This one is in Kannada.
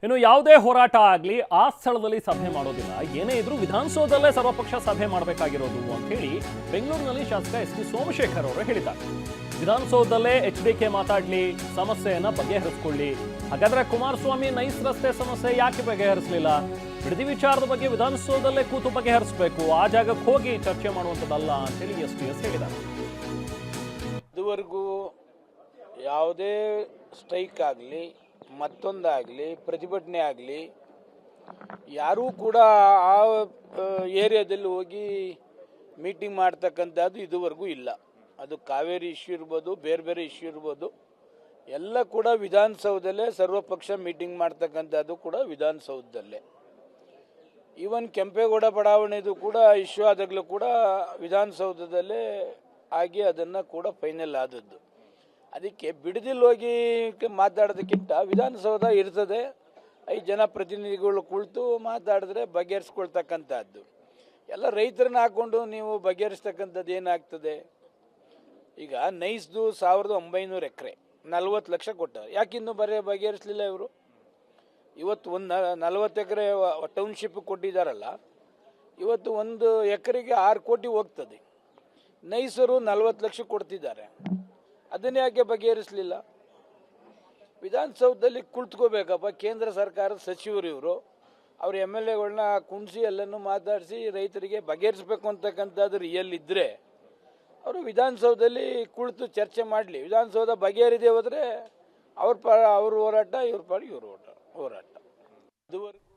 ಇನ್ನು ಯಾವುದೇ ಹೋರಾಟ ಆಗಲಿ ಆ ಸ್ಥಳದಲ್ಲಿ ಸಭೆ ಮಾಡೋದಿಲ್ಲ, ಏನೇ ಇದ್ರೂ ವಿಧಾನಸೌಧದಲ್ಲೇ ಸರ್ವಪಕ್ಷ ಸಭೆ ಮಾಡಬೇಕಾಗಿರೋದು ಅಂತ ಹೇಳಿ ಬೆಂಗಳೂರಿನಲ್ಲಿ ಶಾಸಕ ಎಸ್ ಟಿ ಸೋಮಶೇಖರ್ ಅವರು ಹೇಳಿದ್ದಾರೆ. ವಿಧಾನಸೌಧದಲ್ಲೇ HDK ಮಾತಾಡ್ಲಿ, ಸಮಸ್ಯೆಯನ್ನ ಬಗೆಹರಿಸಿಕೊಳ್ಳಿ. ಹಾಗಾದ್ರೆ ಕುಮಾರಸ್ವಾಮಿ ನೈಸ್ ರಸ್ತೆ ಸಮಸ್ಯೆ ಯಾಕೆ ಬಗೆಹರಿಸಲಿಲ್ಲ? ಬಿಡದಿ ವಿಚಾರದ ಬಗ್ಗೆ ವಿಧಾನಸೌಧದಲ್ಲೇ ಕೂತು ಬಗೆಹರಿಸಬೇಕು, ಆ ಜಾಗಕ್ಕೆ ಹೋಗಿ ಚರ್ಚೆ ಮಾಡುವಂಥದ್ದಲ್ಲ ಅಂತ ಹೇಳಿ STS ಹೇಳಿದ್ದಾರೆ. ಇದುವರೆಗೂ ಯಾವುದೇ ಸ್ಟ್ರೈಕ್ ಆಗಲಿ, ಮತ್ತೊಂದಾಗಲಿ, ಪ್ರತಿಭಟನೆ ಆಗಲಿ, ಯಾರೂ ಕೂಡ ಆ ಏರಿಯಾದಲ್ಲಿ ಹೋಗಿ ಮೀಟಿಂಗ್ ಮಾಡ್ತಕ್ಕಂಥದ್ದು ಇದುವರೆಗೂ ಇಲ್ಲ. ಅದು ಕಾವೇರಿ ಇಶ್ಯೂ ಇರ್ಬೋದು, ಬೇರೆ ಬೇರೆ ಇಶ್ಯೂ ಇರ್ಬೋದು, ಎಲ್ಲ ಕೂಡ ವಿಧಾನಸೌಧದಲ್ಲೇ ಸರ್ವಪಕ್ಷ ಮೀಟಿಂಗ್ ಮಾಡ್ತಕ್ಕಂಥದ್ದು ಕೂಡ ವಿಧಾನಸೌಧದಲ್ಲೇ. ಈವನ್ ಕೆಂಪೇಗೌಡ ಬಡಾವಣೆದು ಕೂಡ ಇಶ್ಯೂ ಆದಾಗಲೂ ಕೂಡ ವಿಧಾನಸೌಧದಲ್ಲೇ ಆಗಿ ಅದನ್ನು ಕೂಡ ಫೈನಲ್ ಆದದ್ದು. ಅದಕ್ಕೆ ಬಿಡದಿಲ್ಲಿ ಹೋಗಿ ಮಾತಾಡೋದಕ್ಕಿಂತ ವಿಧಾನಸೌಧ ಇರ್ತದೆ, 5 ಜನ ಪ್ರತಿನಿಧಿಗಳು ಕುಳಿತು ಮಾತಾಡಿದ್ರೆ ಬಗೆಹರಿಸ್ಕೊಳ್ತಕ್ಕಂಥದ್ದು. ಎಲ್ಲ ರೈತರನ್ನ ಹಾಕ್ಕೊಂಡು ನೀವು ಬಗೆಹರಿಸ್ತಕ್ಕಂಥದ್ದು ಏನಾಗ್ತದೆ? ಈಗ ನೈಸ್ದು 1900 ಎಕರೆ 40 ಲಕ್ಷ ಕೊಟ್ಟಾರೆ, ಯಾಕಿನ್ನೂ ಬಗೆಹರಿಸಲಿಲ್ಲ ಇವರು? ಇವತ್ತು ಒಂದು 40 ಎಕರೆ ಟೌನ್ಶಿಪ್ ಕೊಟ್ಟಿದ್ದಾರಲ್ಲ, ಇವತ್ತು ಒಂದು ಎಕರೆಗೆ 6 ಕೋಟಿ ಹೋಗ್ತದೆ. ನೈಸರು 40 ಲಕ್ಷ ಕೊಡ್ತಿದ್ದಾರೆ, ಅದನ್ನೇ ಯಾಕೆ ಬಗೆಹರಿಸಲಿಲ್ಲ? ವಿಧಾನಸೌಧದಲ್ಲಿ ಕುಳಿತುಕೋಬೇಕಪ್ಪ. ಕೇಂದ್ರ ಸರ್ಕಾರದ ಸಚಿವರು ಇವರು, ಅವ್ರ MLAಗಳನ್ನ ಕುಣಿಸಿ ಎಲ್ಲನೂ ಮಾತಾಡಿಸಿ ರೈತರಿಗೆ ಬಗೆಹರಿಸಬೇಕು ಅಂತಕ್ಕಂಥದ್ದು ರಿಯಲ್ ಇದ್ದರೆ ಅವರು ವಿಧಾನಸೌಧದಲ್ಲಿ ಕುಳಿತು ಚರ್ಚೆ ಮಾಡಲಿ. ವಿಧಾನಸೌಧ ಬಗೆಹರಿದೇ ಹೋದರೆ ಅವ್ರ ಹೋರಾಟ, ಇವ್ರ ಪಾಡಿಗೆ ಇವ್ರ ಹೋರಾಟ. ಇದುವರೆಗೂ